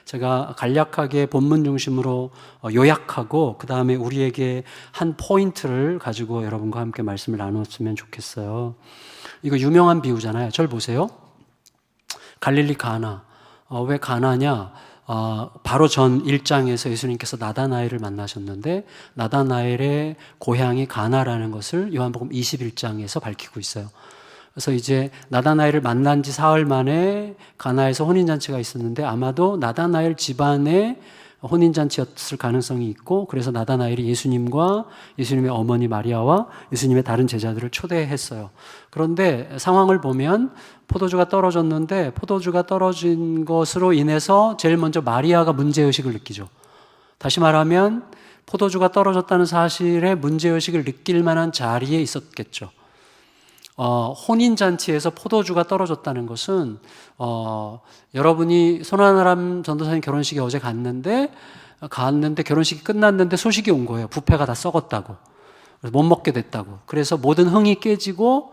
제가 간략하게 본문 중심으로 요약하고 그 다음에 우리에게 한 포인트를 가지고 여러분과 함께 말씀을 나눴으면 좋겠어요. 이거 유명한 비유잖아요. 절 보세요. 갈릴리 가나. 왜 가나냐? 바로 전 1장에서 예수님께서 나다나엘을 만나셨는데 나다나엘의 고향이 가나라는 것을 요한복음 21장에서 밝히고 있어요. 그래서 이제 나다나엘을 만난 지 사흘 만에 가나에서 혼인잔치가 있었는데 아마도 나다나엘 집안의 혼인잔치였을 가능성이 있고, 그래서 나다나엘이 예수님과 예수님의 어머니 마리아와 예수님의 다른 제자들을 초대했어요. 그런데 상황을 보면 포도주가 떨어졌는데 포도주가 떨어진 것으로 인해서 제일 먼저 마리아가 문제의식을 느끼죠. 다시 말하면 포도주가 떨어졌다는 사실에 문제의식을 느낄 만한 자리에 있었겠죠. 혼인잔치에서 포도주가 떨어졌다는 것은 여러분이 손하나람 전도사님 결혼식에 어제 갔는데 결혼식이 끝났는데 소식이 온 거예요. 뷔페가 다 썩었다고. 그래서 못 먹게 됐다고. 그래서 모든 흥이 깨지고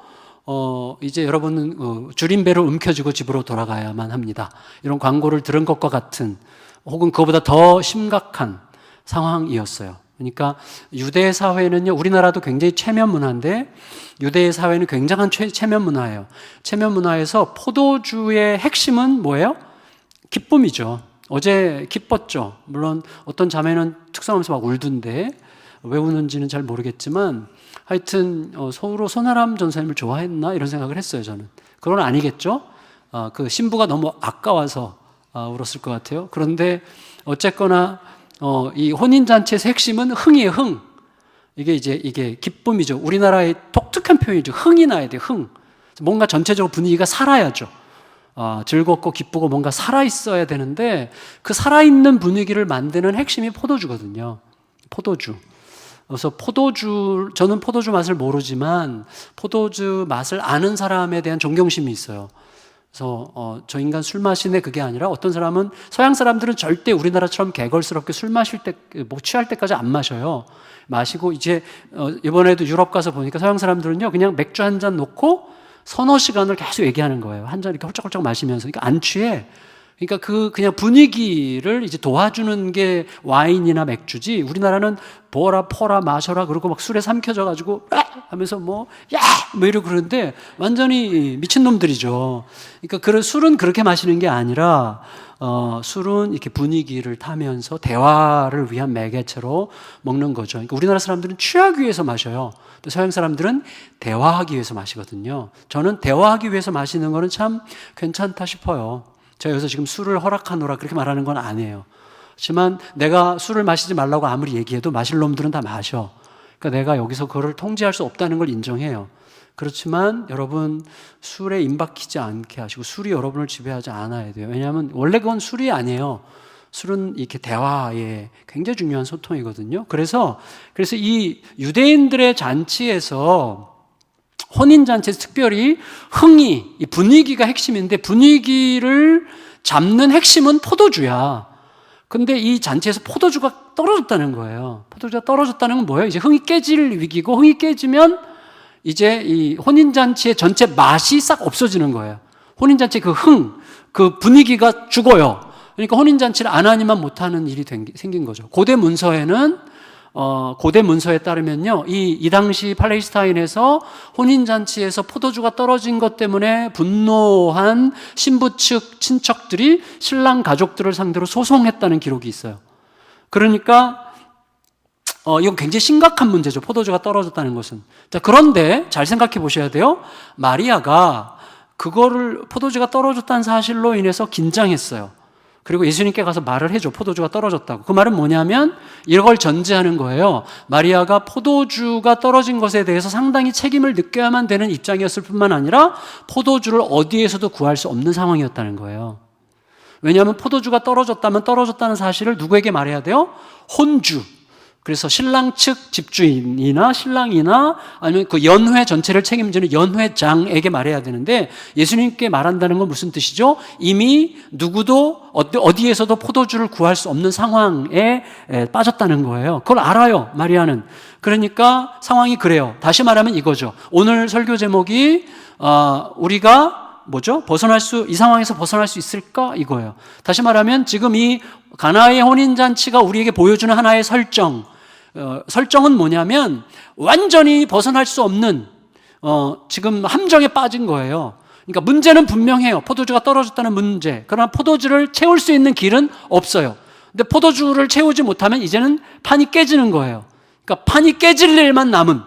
이제 여러분은 줄임배로 움켜쥐고 집으로 돌아가야만 합니다. 이런 광고를 들은 것과 같은, 혹은 그거보다 더 심각한 상황이었어요. 그러니까 유대 사회는요, 우리나라도 굉장히 체면 문화인데 유대 사회는 굉장한 체면 문화예요. 체면 문화에서 포도주의 핵심은 뭐예요? 기쁨이죠. 어제 기뻤죠. 물론 어떤 자매는 특성하면서 막 울던데 왜 우는지는 잘 모르겠지만 하여튼 서로 손아람 전사님을 좋아했나 이런 생각을 했어요. 저는 그건 아니겠죠. 그 신부가 너무 아까워서 울었을 것 같아요. 그런데 어쨌거나 이 혼인잔치에서 핵심은 흥이에요. 흥. 이게 기쁨이죠. 우리나라의 독특한 표현이죠. 흥이 나야 돼요. 흥. 뭔가 전체적으로 분위기가 살아야죠. 즐겁고 기쁘고 뭔가 살아있어야 되는데 그 살아있는 분위기를 만드는 핵심이 포도주거든요. 포도주. 그래서 저는 포도주 맛을 모르지만 포도주 맛을 아는 사람에 대한 존경심이 있어요. 그래서 저 인간 술 마시네 그게 아니라 어떤 사람은, 서양 사람들은 절대 우리나라처럼 개걸스럽게 술 마실 때, 취할 때까지 안 마셔요. 마시고 이제 이번에도 유럽 가서 보니까 서양 사람들은요 그냥 맥주 한 잔 놓고 서너 시간을 계속 얘기하는 거예요. 한 잔 이렇게 홀짝홀짝 마시면서. 그러니까 안 취해. 그러니까 그냥 분위기를 이제 도와주는 게 와인이나 맥주지, 우리나라는 보라 퍼라 마셔라 그러고 막 술에 삼켜져가지고 하면서 뭐 이러고 그러는데 완전히 미친놈들이죠. 그러니까 술은 그렇게 마시는 게 아니라 술은 이렇게 분위기를 타면서 대화를 위한 매개체로 먹는 거죠. 그러니까 우리나라 사람들은 취하기 위해서 마셔요. 또 서양 사람들은 대화하기 위해서 마시거든요. 저는 대화하기 위해서 마시는 거는 참 괜찮다 싶어요. 제가 여기서 지금 술을 허락하노라 그렇게 말하는 건 아니에요. 하지만 내가 술을 마시지 말라고 아무리 얘기해도 마실 놈들은 다 마셔. 그러니까 내가 여기서 그거를 통제할 수 없다는 걸 인정해요. 그렇지만 여러분, 술에 임박히지 않게 하시고 술이 여러분을 지배하지 않아야 돼요. 왜냐하면 원래 그건 술이 아니에요. 술은 이렇게 대화에 굉장히 중요한 소통이거든요. 그래서 이 유대인들의 잔치에서, 혼인잔치에서 특별히 흥이, 이 분위기가 핵심인데 위기를 잡는 핵심은 포도주야. 근데 이 잔치에서 포도주가 떨어졌다는 거예요. 포도주가 떨어졌다는 건 뭐예요? 이제 흥이 깨질 위기고, 흥이 깨지면 이제 이 혼인잔치의 전체 맛이 싹 없어지는 거예요. 혼인잔치의 그 흥, 그 분위기가 죽어요. 그러니까 혼인잔치를 안 하니만 못하는 일이 생긴 거죠. 고대 문서에 따르면요, 이 당시 팔레스타인에서 혼인잔치에서 포도주가 떨어진 것 때문에 분노한 신부 측 친척들이 신랑 가족들을 상대로 소송했다는 기록이 있어요. 그러니까 이건 굉장히 심각한 문제죠. 포도주가 떨어졌다는 것은. 자, 그런데 잘 생각해 보셔야 돼요. 마리아가 포도주가 떨어졌다는 사실로 인해서 긴장했어요. 그리고 예수님께 가서 말을 해줘. 포도주가 떨어졌다고. 그 말은 뭐냐면 이걸 전제하는 거예요. 마리아가 포도주가 떨어진 것에 대해서 상당히 책임을 느껴야만 되는 입장이었을 뿐만 아니라 포도주를 어디에서도 구할 수 없는 상황이었다는 거예요. 왜냐하면 포도주가 떨어졌다면 떨어졌다는 사실을 누구에게 말해야 돼요? 혼주. 그래서 신랑 측 집주인이나 신랑이나 아니면 그 연회 전체를 책임지는 연회장에게 말해야 되는데, 예수님께 말한다는 건 무슨 뜻이죠? 이미 누구도 어디에서도 포도주를 구할 수 없는 상황에 빠졌다는 거예요. 그걸 알아요, 마리아는. 그러니까 상황이 그래요. 다시 말하면 이거죠. 오늘 설교 제목이 우리가 뭐죠? 이 상황에서 벗어날 수 있을까? 이거예요. 다시 말하면 지금 이 가나의 혼인잔치가 우리에게 보여주는 하나의 설정은 뭐냐면 완전히 벗어날 수 없는 지금 함정에 빠진 거예요. 그러니까 문제는 분명해요. 포도주가 떨어졌다는 문제. 그러나 포도주를 채울 수 있는 길은 없어요. 근데 포도주를 채우지 못하면 이제는 판이 깨지는 거예요. 그러니까 판이 깨질 일만 남은,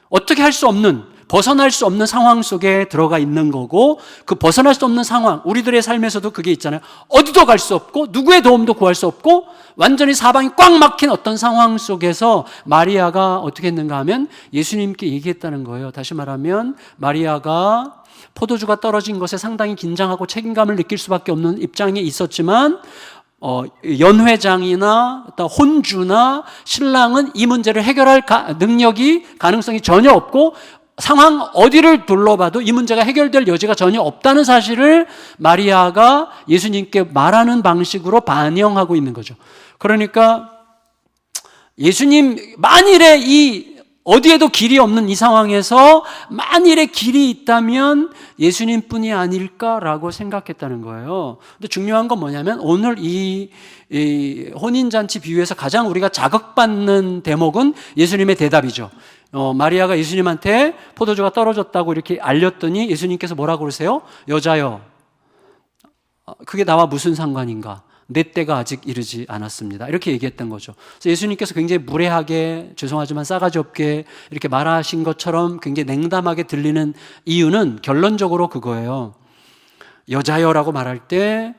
어떻게 할 수 없는, 벗어날 수 없는 상황 속에 들어가 있는 거고, 그 벗어날 수 없는 상황, 우리들의 삶에서도 그게 있잖아요. 어디도 갈 수 없고 누구의 도움도 구할 수 없고 완전히 사방이 꽉 막힌 어떤 상황 속에서 마리아가 어떻게 했는가 하면 예수님께 얘기했다는 거예요. 다시 말하면 마리아가 포도주가 떨어진 것에 상당히 긴장하고 책임감을 느낄 수밖에 없는 입장에 있었지만 연회장이나 어떤 혼주나 신랑은 이 문제를 해결할 능력이, 가능성이 전혀 없고 상황 어디를 둘러봐도 이 문제가 해결될 여지가 전혀 없다는 사실을 마리아가 예수님께 말하는 방식으로 반영하고 있는 거죠. 그러니까 예수님, 만일에 이 어디에도 길이 없는 이 상황에서 만일에 길이 있다면 예수님뿐이 아닐까라고 생각했다는 거예요. 근데 중요한 건 뭐냐면 오늘 이 혼인잔치 비유에서 가장 우리가 자극받는 대목은 예수님의 대답이죠. 마리아가 예수님한테 포도주가 떨어졌다고 이렇게 알렸더니 예수님께서 뭐라고 그러세요? 여자여, 그게 나와 무슨 상관인가? 내 때가 아직 이르지 않았습니다. 이렇게 얘기했던 거죠. 그래서 예수님께서 굉장히 무례하게, 죄송하지만 싸가지 없게 이렇게 말하신 것처럼 굉장히 냉담하게 들리는 이유는 결론적으로 그거예요. 여자여라고 말할 때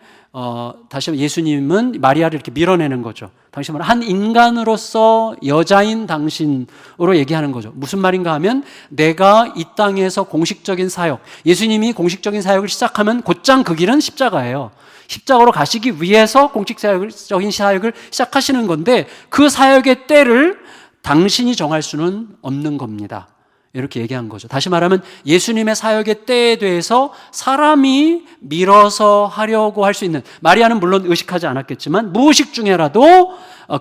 다시 한번 예수님은 마리아를 이렇게 밀어내는 거죠. 당시 말하면 한 인간으로서 여자인 당신으로 얘기하는 거죠. 무슨 말인가 하면 내가 이 땅에서 공식적인 사역, 예수님이 공식적인 사역을 시작하면 곧장 그 길은 십자가예요. 십자가로 가시기 위해서 공식적인 사역을 시작하시는 건데 그 사역의 때를 당신이 정할 수는 없는 겁니다. 이렇게 얘기한 거죠. 다시 말하면 예수님의 사역의 때에 대해서 사람이 밀어서 하려고 할 수 있는, 마리아는 물론 의식하지 않았겠지만 무의식 중에라도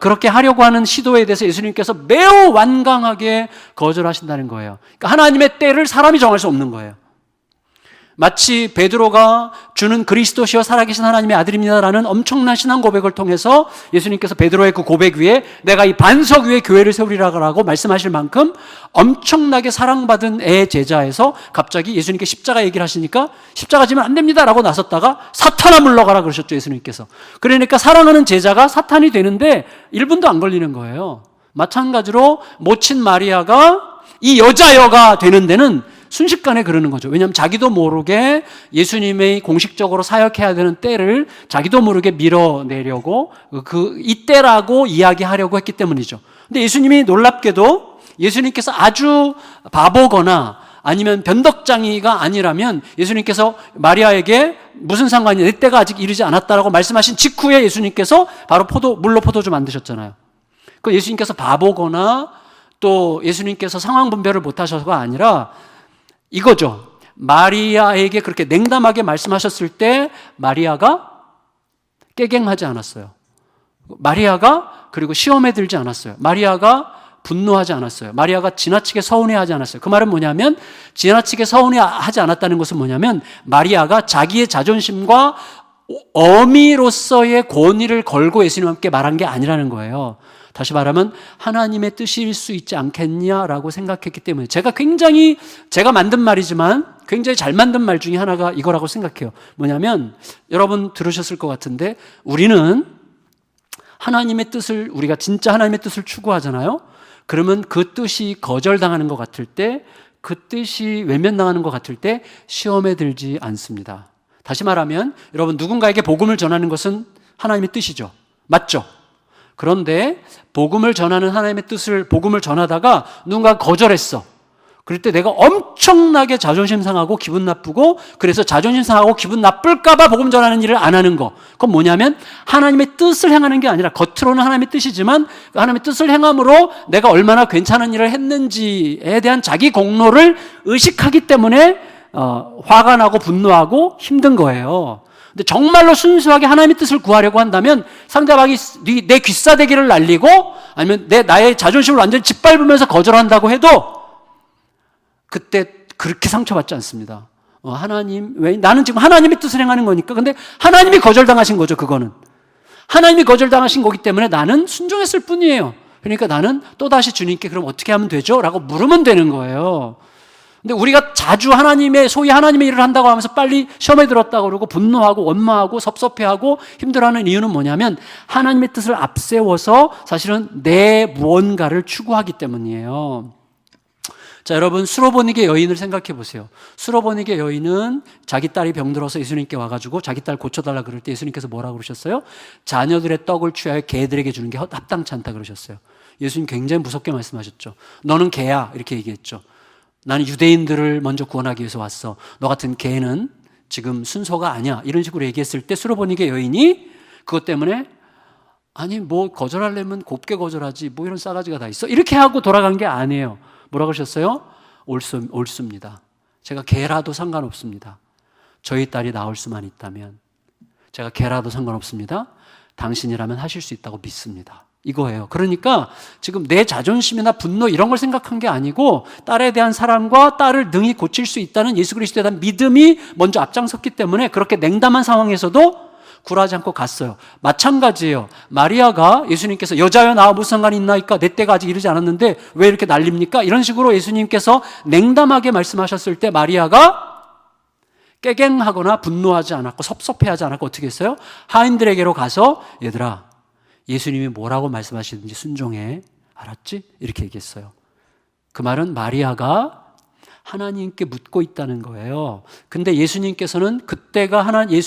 그렇게 하려고 하는 시도에 대해서 예수님께서 매우 완강하게 거절하신다는 거예요. 그러니까 하나님의 때를 사람이 정할 수 없는 거예요. 마치 베드로가 주는 그리스도시여 살아계신 하나님의 아들입니다라는 엄청난 신앙 고백을 통해서 예수님께서 베드로의 그 고백 위에 내가 이 반석 위에 교회를 세우리라고 말씀하실 만큼 엄청나게 사랑받은 애 제자에서 갑자기 예수님께 십자가 얘기를 하시니까 십자가 지면 안 됩니다라고 나섰다가 사탄아 물러가라 그러셨죠, 예수님께서. 그러니까 사랑하는 제자가 사탄이 되는데 1분도 안 걸리는 거예요. 마찬가지로 모친 마리아가 이 여자여가 되는 데는 순식간에 그러는 거죠. 왜냐하면 자기도 모르게 예수님의 공식적으로 사역해야 되는 때를 자기도 모르게 밀어내려고 이 때라고 이야기하려고 했기 때문이죠. 근데 예수님이 놀랍게도 예수님께서 아주 바보거나 아니면 변덕장이가 아니라면 예수님께서 마리아에게 무슨 상관이냐, 내 때가 아직 이르지 않았다라고 말씀하신 직후에 예수님께서 바로 물로 포도주 만드셨잖아요. 그 예수님께서 바보거나 또 예수님께서 상황 분별을 못하셔서가 아니라 이거죠. 마리아에게 그렇게 냉담하게 말씀하셨을 때 마리아가 깨갱하지 않았어요. 마리아가 그리고 시험에 들지 않았어요. 마리아가 분노하지 않았어요. 마리아가 지나치게 서운해하지 않았어요. 그 말은 뭐냐면 지나치게 서운해하지 않았다는 것은 뭐냐면 마리아가 자기의 자존심과 어미로서의 권위를 걸고 예수님께 말한 게 아니라는 거예요. 다시 말하면 하나님의 뜻일 수 있지 않겠냐라고 생각했기 때문에 제가 만든 말이지만 굉장히 잘 만든 말 중에 하나가 이거라고 생각해요. 뭐냐면 여러분 들으셨을 것 같은데 우리는 우리가 진짜 하나님의 뜻을 추구하잖아요. 그러면 그 뜻이 거절당하는 것 같을 때, 그 뜻이 외면당하는 것 같을 때 시험에 들지 않습니다. 다시 말하면 여러분 누군가에게 복음을 전하는 것은 하나님의 뜻이죠. 맞죠? 그런데 복음을 전하는 하나님의 뜻을 복음을 전하다가 누군가 거절했어. 그럴 때 내가 엄청나게 자존심 상하고 기분 나쁘고, 그래서 자존심 상하고 기분 나쁠까 봐 복음 전하는 일을 안 하는 거. 그건 뭐냐면 하나님의 뜻을 행하는 게 아니라, 겉으로는 하나님의 뜻이지만 하나님의 뜻을 행함으로 내가 얼마나 괜찮은 일을 했는지에 대한 자기 공로를 의식하기 때문에 화가 나고 분노하고 힘든 거예요. 근데 정말로 순수하게 하나님의 뜻을 구하려고 한다면 상대방이 내 귀싸대기를 날리고 아니면 나의 자존심을 완전히 짓밟으면서 거절한다고 해도 그때 그렇게 상처받지 않습니다. 하나님, 왜? 나는 지금 하나님의 뜻을 행하는 거니까. 근데 하나님이 거절당하신 거죠, 그거는. 하나님이 거절당하신 거기 때문에 나는 순종했을 뿐이에요. 그러니까 나는 또다시 주님께 그럼 어떻게 하면 되죠? 라고 물으면 되는 거예요. 근데 우리가 자주 소위 하나님의 일을 한다고 하면서 빨리 시험에 들었다고 그러고 분노하고 원망하고 섭섭해하고 힘들어하는 이유는 뭐냐면 하나님의 뜻을 앞세워서 사실은 내 무언가를 추구하기 때문이에요. 자, 여러분, 수로보니게 여인을 생각해 보세요. 수로보니게 여인은 자기 딸이 병들어서 예수님께 와가지고 자기 딸 고쳐달라 그럴 때 예수님께서 뭐라고 그러셨어요? 자녀들의 떡을 취하여 개들에게 주는 게 합당치 않다 그러셨어요. 예수님 굉장히 무섭게 말씀하셨죠. 너는 개야, 이렇게 얘기했죠. 나는 유대인들을 먼저 구원하기 위해서 왔어. 너 같은 개는 지금 순서가 아니야. 이런 식으로 얘기했을 때 수로보니게 여인이 그것 때문에 아니 뭐 거절하려면 곱게 거절하지 뭐 이런 싸가지가 다 있어. 이렇게 하고 돌아간 게 아니에요. 뭐라고 하셨어요? 옳습니다. 제가 개라도 상관없습니다. 저희 딸이 나올 수만 있다면 제가 개라도 상관없습니다. 당신이라면 하실 수 있다고 믿습니다. 이거예요. 그러니까 지금 내 자존심이나 분노 이런 걸 생각한 게 아니고 딸에 대한 사랑과 딸을 능히 고칠 수 있다는 예수 그리스도에 대한 믿음이 먼저 앞장섰기 때문에 그렇게 냉담한 상황에서도 굴하지 않고 갔어요. 마찬가지예요. 마리아가 예수님께서 여자여 나와 무슨 상관이 있나이까? 내 때가 아직 이르지 않았는데 왜 이렇게 난립니까? 이런 식으로 예수님께서 냉담하게 말씀하셨을 때 마리아가 깨갱하거나 분노하지 않았고 섭섭해하지 않았고 어떻게 했어요? 하인들에게로 가서 얘들아 예수님이 뭐라고 말씀하시는지 순종해. 알았지? 이렇게 얘기했어요. 그 말은 마리아가 하나님께 묻고 있다는 거예요. 근데 예수님께서는 그때가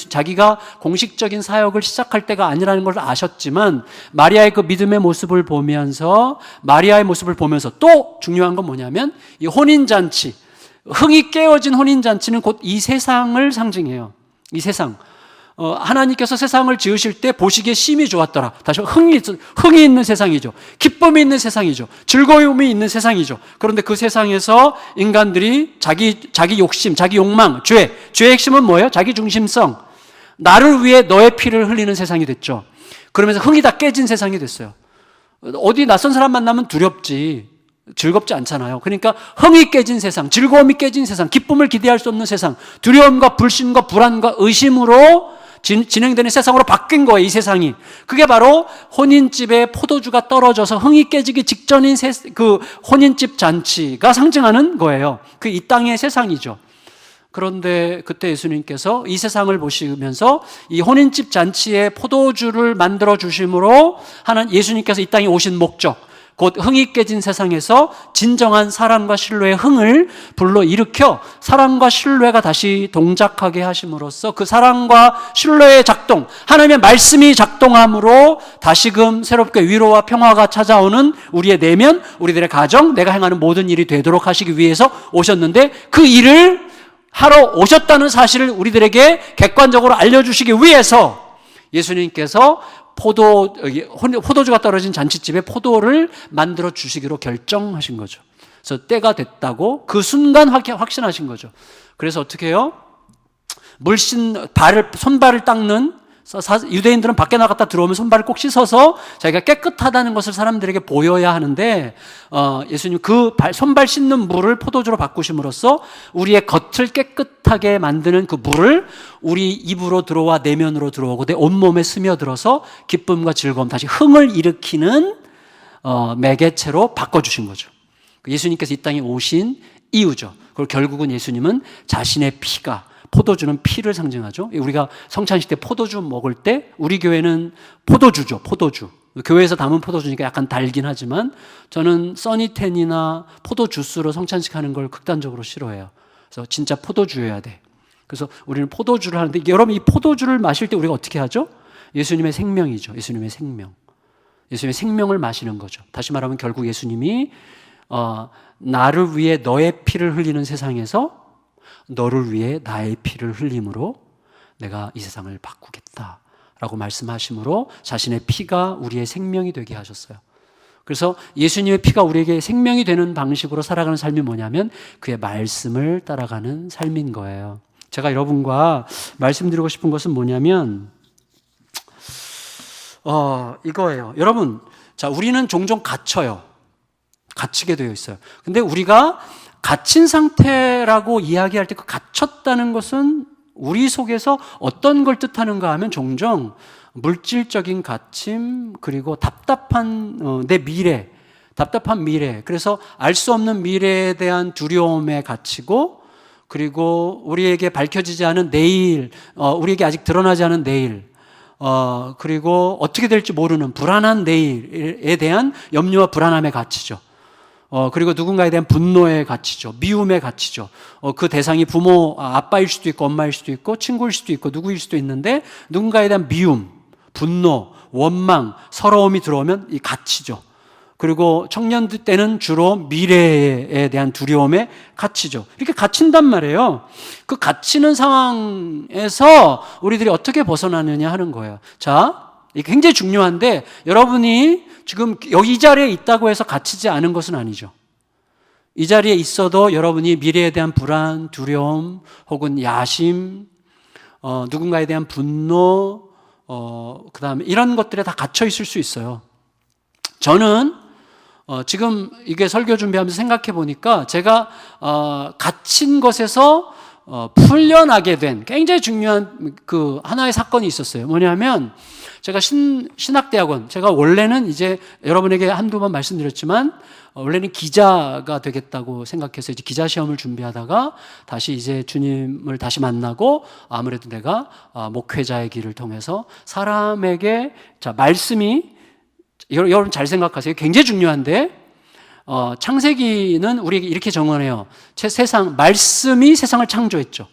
자기가 공식적인 사역을 시작할 때가 아니라는 걸 아셨지만 마리아의 그 믿음의 모습을 보면서 또 중요한 건 뭐냐면 이 혼인잔치, 흥이 깨어진 혼인잔치는 곧 이 세상을 상징해요. 이 세상. 하나님께서 세상을 지으실 때 보시기에 심히 좋았더라. 다시 흥이 있는 세상이죠. 기쁨이 있는 세상이죠. 즐거움이 있는 세상이죠. 그런데 그 세상에서 인간들이 자기 욕심, 자기 욕망, 죄의 핵심은 뭐예요? 자기 중심성. 나를 위해 너의 피를 흘리는 세상이 됐죠. 그러면서 흥이 다 깨진 세상이 됐어요. 어디 낯선 사람 만나면 두렵지. 즐겁지 않잖아요. 그러니까 흥이 깨진 세상, 즐거움이 깨진 세상, 기쁨을 기대할 수 없는 세상, 두려움과 불신과 불안과 의심으로 진행되는 세상으로 바뀐 거예요, 이 세상이. 그게 바로 혼인집에 포도주가 떨어져서 흥이 깨지기 직전인 그 혼인집 잔치가 상징하는 거예요. 그 이 땅의 세상이죠. 그런데 그때 예수님께서 이 세상을 보시면서 이 혼인집 잔치에 포도주를 만들어 주심으로 예수님께서 이 땅에 오신 목적, 곧 흥이 깨진 세상에서 진정한 사랑과 신뢰의 흥을 불러일으켜 사랑과 신뢰가 다시 동작하게 하심으로써 그 사랑과 신뢰의 작동, 하나님의 말씀이 작동함으로 다시금 새롭게 위로와 평화가 찾아오는 우리의 내면, 우리들의 가정, 내가 행하는 모든 일이 되도록 하시기 위해서 오셨는데 그 일을 하러 오셨다는 사실을 우리들에게 객관적으로 알려주시기 위해서 예수님께서 포도주가 떨어진 잔치집에 포도를 만들어 주시기로 결정하신 거죠. 그래서 때가 됐다고 그 순간 확신하신 거죠. 그래서 어떻게 해요? 손발을 닦는, 유대인들은 밖에 나갔다 들어오면 손발을 꼭 씻어서 자기가 깨끗하다는 것을 사람들에게 보여야 하는데, 예수님 손발 씻는 물을 포도주로 바꾸심으로써 우리의 겉을 깨끗하게 만드는 그 물을 우리 입으로 들어와 내면으로 들어오고 내 온몸에 스며들어서 기쁨과 즐거움, 다시 흥을 일으키는 매개체로 바꿔주신 거죠. 예수님께서 이 땅에 오신 이유죠. 그리고 결국은 예수님은 자신의 피가, 포도주는 피를 상징하죠. 우리가 성찬식 때 포도주 먹을 때 우리 교회는 포도주죠. 포도주. 교회에서 담은 포도주니까 약간 달긴 하지만 저는 써니텐이나 포도주스로 성찬식 하는 걸 극단적으로 싫어해요. 그래서 진짜 포도주여야 돼. 그래서 우리는 포도주를 하는데 여러분 이 포도주를 마실 때 우리가 어떻게 하죠? 예수님의 생명이죠. 예수님의 생명. 예수님의 생명을 마시는 거죠. 다시 말하면 결국 예수님이 나를 위해 너의 피를 흘리는 세상에서 너를 위해 나의 피를 흘림으로 내가 이 세상을 바꾸겠다라고 말씀하심으로 자신의 피가 우리의 생명이 되게 하셨어요. 그래서 예수님의 피가 우리에게 생명이 되는 방식으로 살아가는 삶이 뭐냐면 그의 말씀을 따라가는 삶인 거예요. 제가 여러분과 말씀드리고 싶은 것은 뭐냐면 이거예요. 여러분, 자, 우리는 종종 갇혀요. 갇히게 되어 있어요. 근데 우리가 갇힌 상태라고 이야기할 때 그 갇혔다는 것은 우리 속에서 어떤 걸 뜻하는가 하면 종종 물질적인 갇힘, 그리고 답답한 내 미래, 답답한 미래, 그래서 알 수 없는 미래에 대한 두려움에 갇히고, 그리고 우리에게 밝혀지지 않은 내일, 우리에게 아직 드러나지 않은 내일, 그리고 어떻게 될지 모르는 불안한 내일에 대한 염려와 불안함에 갇히죠. 그리고 누군가에 대한 분노에 갇히죠. 미움에 갇히죠. 그 대상이 부모, 아빠일 수도 있고 엄마일 수도 있고 친구일 수도 있고 누구일 수도 있는데, 누군가에 대한 미움, 분노, 원망, 서러움이 들어오면 이 갇히죠. 그리고 청년들 때는 주로 미래에 대한 두려움에 갇히죠. 이렇게 갇힌단 말이에요. 그 갇히는 상황에서 우리들이 어떻게 벗어나느냐 하는 거예요. 자, 이게 굉장히 중요한데, 여러분이 지금 여기 이 자리에 있다고 해서 갇히지 않은 것은 아니죠. 이 자리에 있어도 여러분이 미래에 대한 불안, 두려움, 혹은 야심, 누군가에 대한 분노, 그 다음에 이런 것들에 다 갇혀 있을 수 있어요. 저는 지금 이게 설교 준비하면서 생각해 보니까 제가 갇힌 것에서 풀려나게 된 굉장히 중요한 그 하나의 사건이 있었어요. 뭐냐면, 제가 신학대학원, 제가 원래는 이제 여러분에게 한두 번 말씀드렸지만, 원래는 기자가 되겠다고 생각해서 이제 기자 시험을 준비하다가 다시 이제 주님을 다시 만나고, 아무래도 내가 목회자의 길을 통해서 사람에게, 자, 말씀이, 여러분 잘 생각하세요. 굉장히 중요한데, 창세기는 우리에게 이렇게 정언해요. 말씀이 세상을 창조했죠.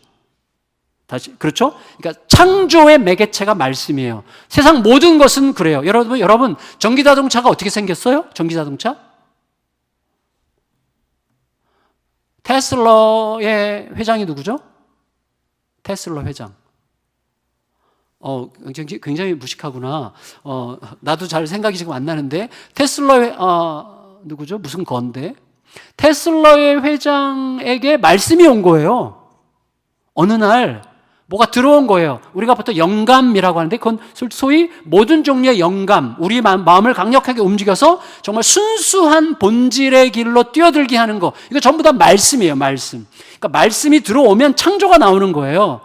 다시, 그렇죠? 그러니까 창조의 매개체가 말씀이에요. 세상 모든 것은 그래요. 여러분, 전기자동차가 어떻게 생겼어요? 전기자동차? 테슬라의 회장이 누구죠? 테슬라 회장. 굉장히 무식하구나. 나도 잘 생각이 지금 안 나는데, 테슬라의, 누구죠? 무슨 건데? 테슬라의 회장에게 말씀이 온 거예요. 어느 날, 뭐가 들어온 거예요. 우리가 보통 영감이라고 하는데, 그건 소위 모든 종류의 영감, 우리 마음을 강력하게 움직여서 정말 순수한 본질의 길로 뛰어들게 하는 거, 이거 전부 다 말씀이에요, 말씀. 그러니까 말씀이 들어오면 창조가 나오는 거예요.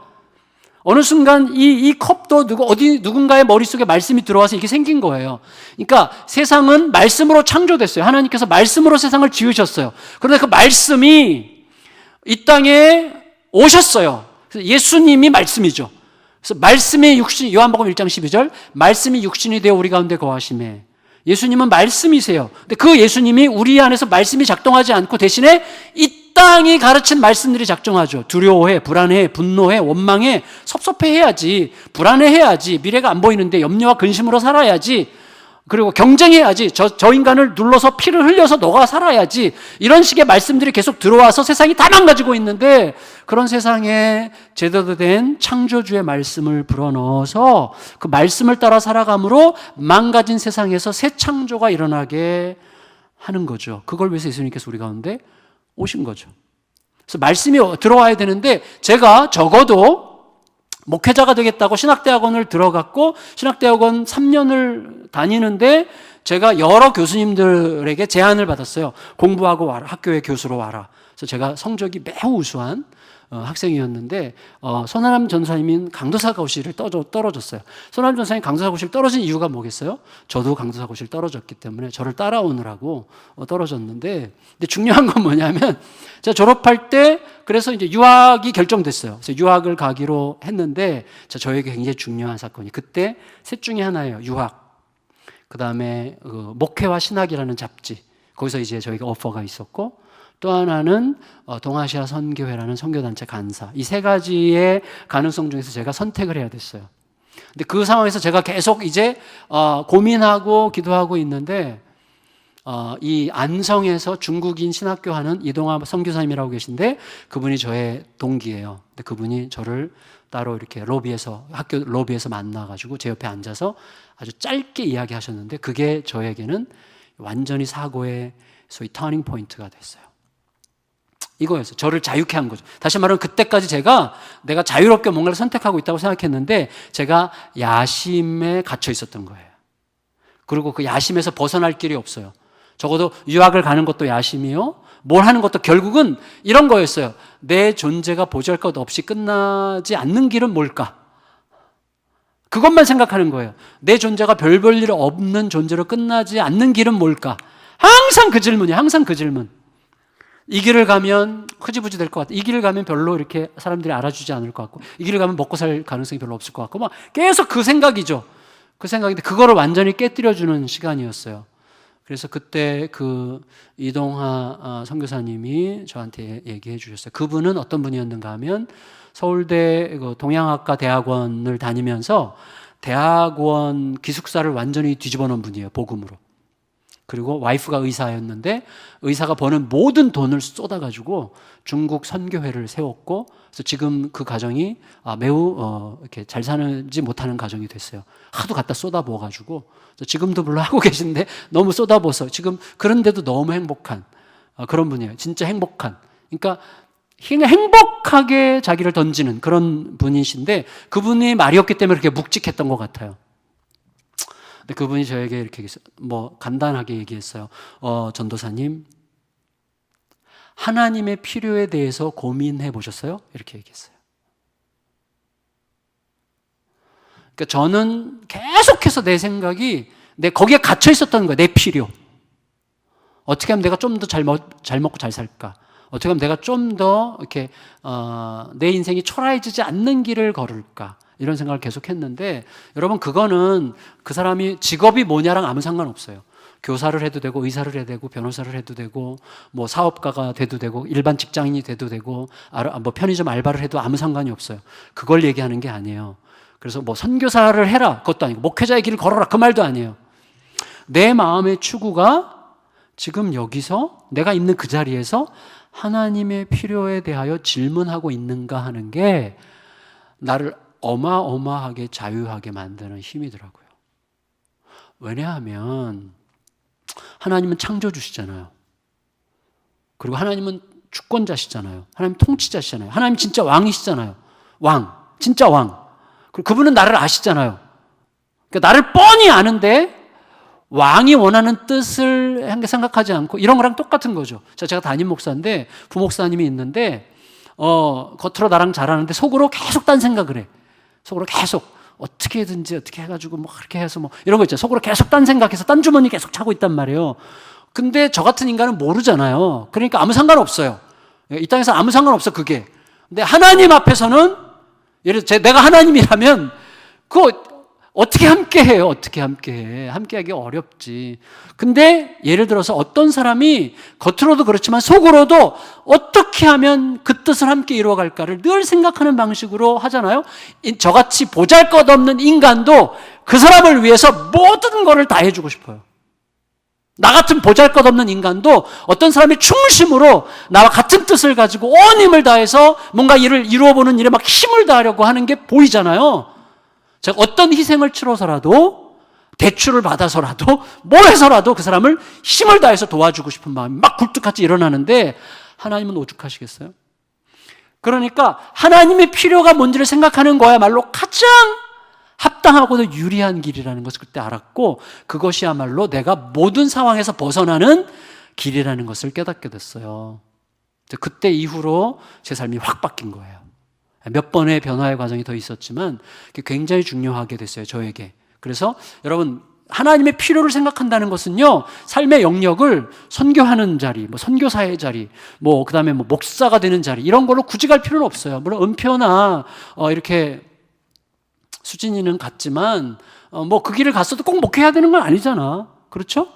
어느 순간 이 컵도 누군가의 머릿속에 말씀이 들어와서 이게 생긴 거예요. 그러니까 세상은 말씀으로 창조됐어요. 하나님께서 말씀으로 세상을 지으셨어요. 그런데 그 말씀이 이 땅에 오셨어요. 그래서 예수님이 말씀이죠. 그래서 말씀이 육신, 요한복음 1장 12절, 말씀이 육신이 되어 우리 가운데 거하시매. 예수님은 말씀이세요. 근데 그 예수님이 우리 안에서 말씀이 작동하지 않고 대신에 이 땅이 가르친 말씀들이 작동하죠. 두려워해, 불안해, 분노해, 원망해, 섭섭해해야지, 불안해해야지, 미래가 안 보이는데 염려와 근심으로 살아야지, 그리고 경쟁해야지, 저 인간을 눌러서 피를 흘려서 너가 살아야지, 이런 식의 말씀들이 계속 들어와서 세상이 다 망가지고 있는데, 그런 세상에 제대로 된 창조주의 말씀을 불어넣어서 그 말씀을 따라 살아감으로 망가진 세상에서 새 창조가 일어나게 하는 거죠. 그걸 위해서 예수님께서 우리 가운데 오신 거죠. 그래서 말씀이 들어와야 되는데, 제가 적어도 목회자가 되겠다고 신학대학원을 들어갔고, 신학대학원 3년을 다니는데 제가 여러 교수님들에게 제안을 받았어요. 공부하고 와라, 학교의 교수로 와라. 그래서 제가 성적이 매우 우수한 학생이었는데, 손아람 전사님인 강도사고시를 떨어졌어요. 손아람 전사님 강도사고시를 떨어진 이유가 뭐겠어요? 저도 강도사고시를 떨어졌기 때문에 저를 따라오느라고 떨어졌는데, 근데 중요한 건 뭐냐면, 제가 졸업할 때 그래서 이제 유학이 결정됐어요. 그래서 유학을 가기로 했는데, 저에게 굉장히 중요한 사건이, 그때 셋 중에 하나예요. 유학, 그 다음에 목회와 신학이라는 잡지, 거기서 이제 저희가 오퍼가 있었고, 또 하나는 동아시아 선교회라는 선교단체 간사. 이 세 가지의 가능성 중에서 제가 선택을 해야 됐어요. 근데 그 상황에서 제가 계속 이제 고민하고 기도하고 있는데, 이 안성에서 중국인 신학교 하는 이동화 선교사님이라고 계신데, 그분이 저의 동기예요. 근데 그분이 저를 따로 이렇게 학교 로비에서 만나가지고 제 옆에 앉아서 아주 짧게 이야기하셨는데, 그게 저에게는 완전히 사고의 소위 터닝 포인트가 됐어요. 이거였어요. 저를 자유케 한 거죠. 다시 말하면 그때까지 내가 자유롭게 뭔가를 선택하고 있다고 생각했는데, 제가 야심에 갇혀 있었던 거예요. 그리고 그 야심에서 벗어날 길이 없어요. 적어도 유학을 가는 것도 야심이요, 뭘 하는 것도 결국은 이런 거였어요. 내 존재가 보잘것 없이 끝나지 않는 길은 뭘까? 그것만 생각하는 거예요. 내 존재가 별 볼 일 없는 존재로 끝나지 않는 길은 뭘까? 항상 그 질문이에요. 항상 그 질문. 이 길을 가면 흐지부지 될 것 같아. 이 길을 가면 별로 이렇게 사람들이 알아주지 않을 것 같고, 이 길을 가면 먹고 살 가능성이 별로 없을 것 같고, 막 계속 그 생각이죠. 그 생각인데 그거를 완전히 깨뜨려주는 시간이었어요. 그래서 그때 그 이동하 선교사님이 저한테 얘기해 주셨어요. 그분은 어떤 분이었는가 하면 서울대 동양학과 대학원을 다니면서 대학원 기숙사를 완전히 뒤집어 놓은 분이에요. 복음으로. 그리고 와이프가 의사였는데 의사가 버는 모든 돈을 쏟아가지고 중국 선교회를 세웠고, 그래서 지금 그 가정이 매우 이렇게 잘 사는지 못하는 가정이 됐어요. 하도 갖다 쏟아부어가지고 지금도 물론 하고 계신데 너무 쏟아부어서 지금 그런데도 너무 행복한 그런 분이에요. 진짜 행복한. 그러니까 행복하게 자기를 던지는 그런 분이신데 그분이 말이었기 때문에 그렇게 묵직했던 것 같아요. 근데 그분이 저에게 이렇게 뭐 간단하게 얘기했어요. 전도사님, 하나님의 필요에 대해서 고민해 보셨어요? 이렇게 얘기했어요. 그러니까 저는 계속해서 내 생각이 거기에 갇혀 있었던 거예요. 내 필요. 어떻게 하면 내가 좀 더 잘 먹고 잘 살까? 어떻게 하면 내가 좀 더 이렇게 내 인생이 초라해지지 않는 길을 걸을까? 이런 생각을 계속 했는데, 여러분, 그거는 그 사람이 직업이 뭐냐랑 아무 상관없어요. 교사를 해도 되고, 의사를 해도 되고, 변호사를 해도 되고, 뭐 사업가가 돼도 되고, 일반 직장인이 돼도 되고, 뭐 편의점 알바를 해도 아무 상관이 없어요. 그걸 얘기하는 게 아니에요. 그래서 뭐 선교사를 해라, 그것도 아니고, 목회자의 길을 걸어라, 그 말도 아니에요. 내 마음의 추구가 지금 여기서 내가 있는 그 자리에서 하나님의 필요에 대하여 질문하고 있는가 하는 게 나를 어마어마하게 자유하게 만드는 힘이더라고요. 왜냐하면 하나님은 창조주시잖아요. 그리고 하나님은 주권자시잖아요. 하나님 통치자시잖아요. 하나님 진짜 왕이시잖아요. 왕, 진짜 왕. 그리고 그분은 나를 아시잖아요. 그러니까 나를 뻔히 아는데 왕이 원하는 뜻을 생각하지 않고, 이런 거랑 똑같은 거죠. 제가 담임 목사인데 부목사님이 있는데 겉으로 나랑 잘하는데 속으로 계속 딴 생각을 해. 속으로 계속 어떻게든지 어떻게 해가지고 뭐 그렇게 해서 뭐 이런 거 있죠. 속으로 계속 딴 생각해서 딴 주머니 계속 차고 있단 말이에요. 근데 저 같은 인간은 모르잖아요. 그러니까 아무 상관없어요. 이 땅에서 아무 상관없어, 그게. 근데 하나님 앞에서는, 예를 들어 내가 하나님이라면 그거 어떻게 함께 해요? 어떻게 함께 해? 함께 하기 어렵지. 근데 예를 들어서 어떤 사람이 겉으로도 그렇지만 속으로도 어떻게 하면 그 뜻을 함께 이루어갈까를 늘 생각하는 방식으로 하잖아요. 저같이 보잘것없는 인간도 그 사람을 위해서 모든 것을 다 해주고 싶어요. 나 같은 보잘것없는 인간도 어떤 사람이 충심으로 나와 같은 뜻을 가지고 온 힘을 다해서 뭔가 일을 이루어보는 일에 막 힘을 다하려고 하는 게 보이잖아요. 제가 어떤 희생을 치러서라도, 대출을 받아서라도, 뭘 해서라도 그 사람을 힘을 다해서 도와주고 싶은 마음이 막 굴뚝같이 일어나는데, 하나님은 오죽하시겠어요? 그러니까 하나님의 필요가 뭔지를 생각하는 거야말로 가장 합당하고도 유리한 길이라는 것을 그때 알았고, 그것이야말로 내가 모든 상황에서 벗어나는 길이라는 것을 깨닫게 됐어요. 그때 이후로 제 삶이 확 바뀐 거예요. 몇 번의 변화의 과정이 더 있었지만 굉장히 중요하게 됐어요, 저에게. 그래서 여러분, 하나님의 필요를 생각한다는 것은요, 삶의 영역을 선교하는 자리, 뭐 선교사의 자리, 뭐 그다음에 뭐 목사가 되는 자리, 이런 걸로 굳이 갈 필요는 없어요. 물론 은표나 이렇게 수진이는 같지만 뭐 그 길을 갔어도 꼭 목회해야 되는 건 아니잖아. 그렇죠?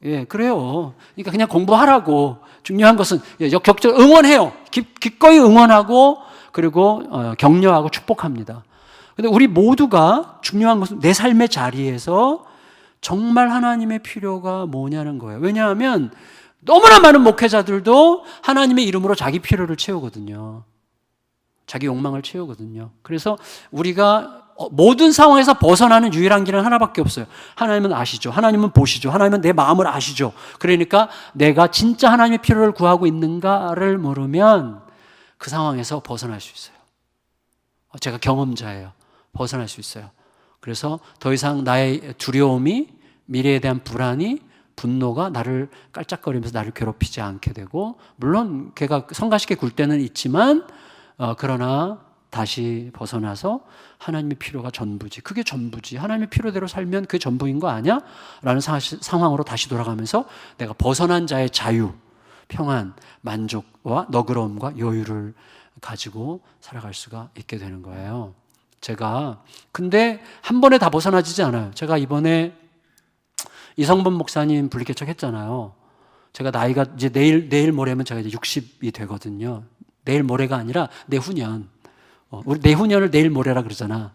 예, 그래요. 그러니까 그냥 공부하라고. 중요한 것은 적극적으로 응원해요. 기꺼이 응원하고, 그리고 격려하고 축복합니다. 근데 우리 모두가 중요한 것은 내 삶의 자리에서 정말 하나님의 필요가 뭐냐는 거예요. 왜냐하면 너무나 많은 목회자들도 하나님의 이름으로 자기 필요를 채우거든요. 자기 욕망을 채우거든요. 그래서 우리가 모든 상황에서 벗어나는 유일한 길은 하나밖에 없어요. 하나님은 아시죠. 하나님은 보시죠. 하나님은 내 마음을 아시죠. 그러니까 내가 진짜 하나님의 필요를 구하고 있는가를 물으면 그 상황에서 벗어날 수 있어요. 제가 경험자예요. 벗어날 수 있어요. 그래서 더 이상 나의 두려움이, 미래에 대한 불안이 분노가 나를 깔짝거리면서 나를 괴롭히지 않게 되고, 물론 걔가 성가시게 굴 때는 있지만 그러나 다시 벗어나서 하나님의 필요가 전부지, 그게 전부지, 하나님의 필요대로 살면 그게 전부인 거 아니야? 라는 상황으로 다시 돌아가면서 내가 벗어난 자의 자유, 평안, 만족과 너그러움과 여유를 가지고 살아갈 수가 있게 되는 거예요. 근데 한 번에 다 벗어나지지 않아요. 제가 이번에 이성범 목사님 분리개척 했잖아요. 제가 나이가 이제 내일 모레면 제가 이제 60이 되거든요. 내일 모레가 아니라 내후년. 우리 내후년을 내일 모레라 그러잖아.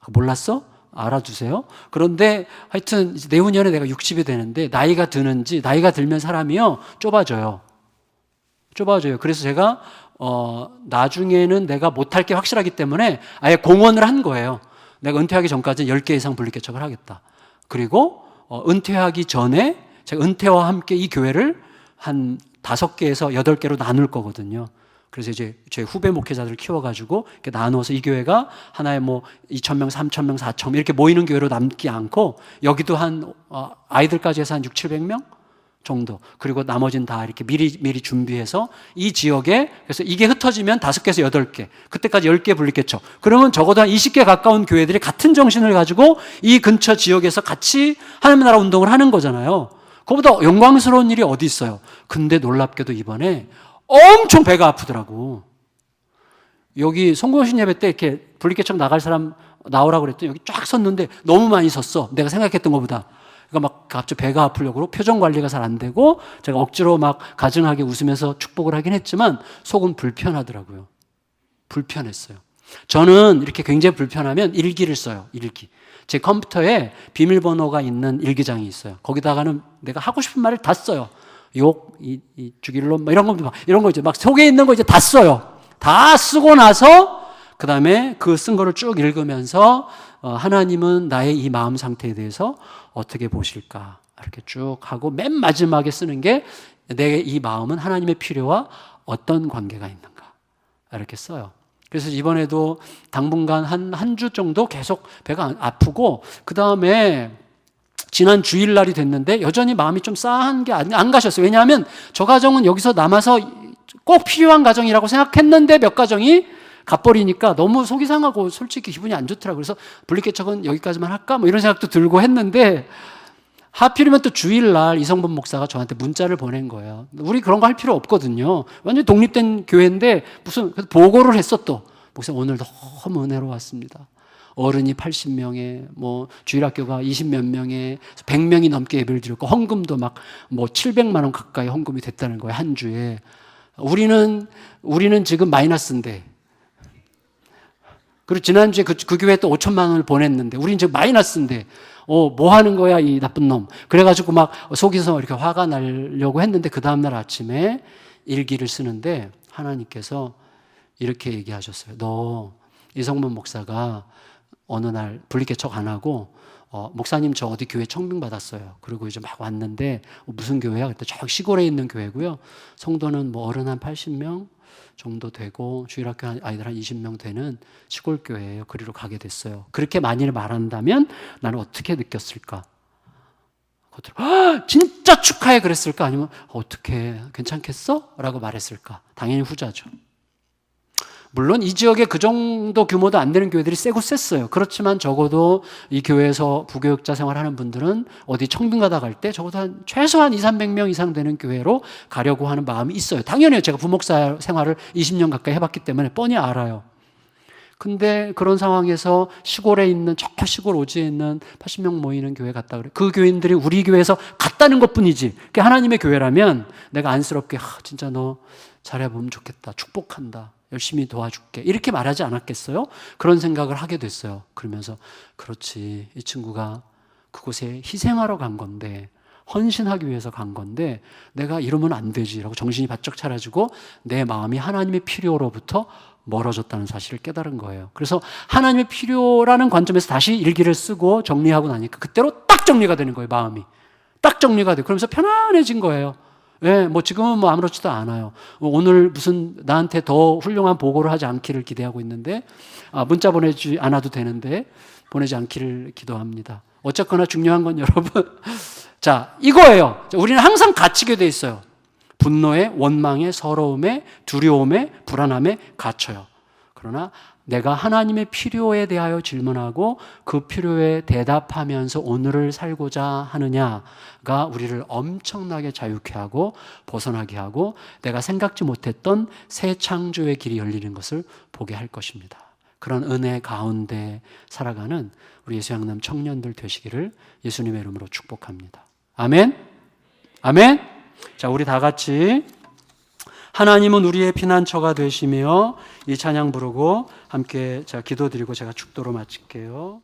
몰랐어? 알아두세요. 그런데 하여튼 이제 내후년에 내가 60이 되는데 나이가 들면 사람이요 좁아져요. 그래서 제가 나중에는 내가 못할 게 확실하기 때문에 아예 공언을 한 거예요. 내가 은퇴하기 전까지 10개 이상 분리개척을 하겠다. 그리고 은퇴하기 전에 제가 은퇴와 함께 이 교회를 한 5개에서 8개로 나눌 거거든요. 그래서 이제 제 후배 목회자들을 키워가지고 이렇게 나누어서 이 교회가 하나에 뭐 2,000명, 3,000명, 4,000명 이렇게 모이는 교회로 남지 않고 여기도 한 아이들까지 해서 한 600~700명 정도. 그리고 나머지는 다 이렇게 미리 준비해서 이 지역에, 그래서 이게 흩어지면 5개에서 8개, 그때까지 10개 분리개척. 그러면 적어도 한 20개 가까운 교회들이 같은 정신을 가지고 이 근처 지역에서 같이 하나님의 나라 운동을 하는 거잖아요. 그거보다 영광스러운 일이 어디 있어요. 근데 놀랍게도 이번에 엄청 배가 아프더라고. 여기 송구신 예배 때 이렇게 분리개척 나갈 사람 나오라고 그랬더니 여기 쫙 섰는데 너무 많이 섰어. 내가 생각했던 것보다. 그러니까 막 갑자기 배가 아프려고 표정 관리가 잘 안 되고 제가 억지로 막 가증하게 웃으면서 축복을 하긴 했지만 속은 불편하더라고요. 불편했어요. 저는 이렇게 굉장히 불편하면 일기를 써요. 일기. 제 컴퓨터에 비밀번호가 있는 일기장이 있어요. 거기다가는 내가 하고 싶은 말을 다 써요. 욕, 죽일놈, 뭐 이런 거 이제 막 속에 있는 거 이제 다 써요. 다 쓰고 나서 그 다음에 그 쓴 거를 쭉 읽으면서 하나님은 나의 이 마음 상태에 대해서 어떻게 보실까? 이렇게 쭉 하고 맨 마지막에 쓰는 게 내 이 마음은 하나님의 필요와 어떤 관계가 있는가? 이렇게 써요. 그래서 이번에도 당분간 한 주 정도 계속 배가 아프고 그 다음에 지난 주일날이 됐는데 여전히 마음이 좀 싸한 게 안 가셨어요. 왜냐하면 저 가정은 여기서 남아서 꼭 필요한 가정이라고 생각했는데 몇 가정이 가버리니까 너무 속이 상하고 솔직히 기분이 안 좋더라고요. 그래서 분리개척은 여기까지만 할까? 뭐 이런 생각도 들고 했는데 하필이면 또 주일날 이성범 목사가 저한테 문자를 보낸 거예요. 우리 그런 거 할 필요 없거든요. 완전히 독립된 교회인데 무슨 보고를 했어 또. 목사 오늘 너무 은혜로웠습니다. 어른이 80명에 뭐 주일학교가 20몇 명에 100명이 넘게 예배를 드렸고 헌금도 막 뭐 700만 원 가까이 헌금이 됐다는 거예요. 한 주에. 우리는 지금 마이너스인데. 그리고 지난주에 그 교회에 또 5천만 원을 보냈는데 우리는 지금 마이너스인데 뭐 하는 거야 이 나쁜 놈. 그래가지고 막 속에서 이렇게 화가 나려고 했는데 그 다음날 아침에 일기를 쓰는데 하나님께서 이렇게 얘기하셨어요. 너 이성문 목사가 어느 날 분리개척 안 하고 목사님 저 어디 교회 청빙 받았어요. 그리고 이제 막 왔는데 무슨 교회야? 그때 저 시골에 있는 교회고요. 성도는 뭐 어른 한 80명 정도 되고 주일학교 아이들 한 20명 되는 시골 교회예요. 그리로 가게 됐어요. 그렇게 많이 말한다면 나는 어떻게 느꼈을까? 진짜 축하해 그랬을까? 아니면 어떻게 괜찮겠어? 라고 말했을까? 당연히 후자죠. 물론 이 지역에 그 정도 규모도 안 되는 교회들이 세고 셌어요. 그렇지만 적어도 이 교회에서 부교육자 생활하는 분들은 어디 청빙 가다 갈 때 적어도 최소한 200~300명 이상 되는 교회로 가려고 하는 마음이 있어요. 당연히요. 제가 부목사 생활을 20년 가까이 해봤기 때문에 뻔히 알아요. 근데 그런 상황에서 시골에 있는 저 시골 오지에 있는 80명 모이는 교회 갔다 그래. 그 교인들이 우리 교회에서 갔다는 것뿐이지. 그게 하나님의 교회라면 내가 안쓰럽게 진짜 너 잘해보면 좋겠다. 축복한다. 열심히 도와줄게. 이렇게 말하지 않았겠어요? 그런 생각을 하게 됐어요. 그러면서 그렇지. 이 친구가 그곳에 희생하러 간 건데 헌신하기 위해서 간 건데 내가 이러면 안 되지라고 정신이 바짝 차려지고 내 마음이 하나님의 필요로부터 멀어졌다는 사실을 깨달은 거예요. 그래서 하나님의 필요라는 관점에서 다시 일기를 쓰고 정리하고 나니까 그때로 딱 정리가 되는 거예요. 마음이. 딱 정리가 돼요. 그러면서 편안해진 거예요. 예, 뭐 지금은 뭐 아무렇지도 않아요. 오늘 무슨 나한테 더 훌륭한 보고를 하지 않기를 기대하고 있는데 문자 보내지 않아도 되는데 보내지 않기를 기도합니다. 어쨌거나 중요한 건 여러분 자, 이거예요. 우리는 항상 갇히게 돼 있어요. 분노에, 원망에, 서러움에, 두려움에, 불안함에 갇혀요. 그러나 내가 하나님의 필요에 대하여 질문하고 그 필요에 대답하면서 오늘을 살고자 하느냐가 우리를 엄청나게 자유케 하고 벗어나게 하고 내가 생각지 못했던 새 창조의 길이 열리는 것을 보게 할 것입니다. 그런 은혜 가운데 살아가는 우리 예수양남 청년들 되시기를 예수님의 이름으로 축복합니다. 아멘. 아멘. 자, 우리 다 같이 하나님은 우리의 피난처가 되시며 이 찬양 부르고 함께 기도드리고 제가 축도로 마칠게요.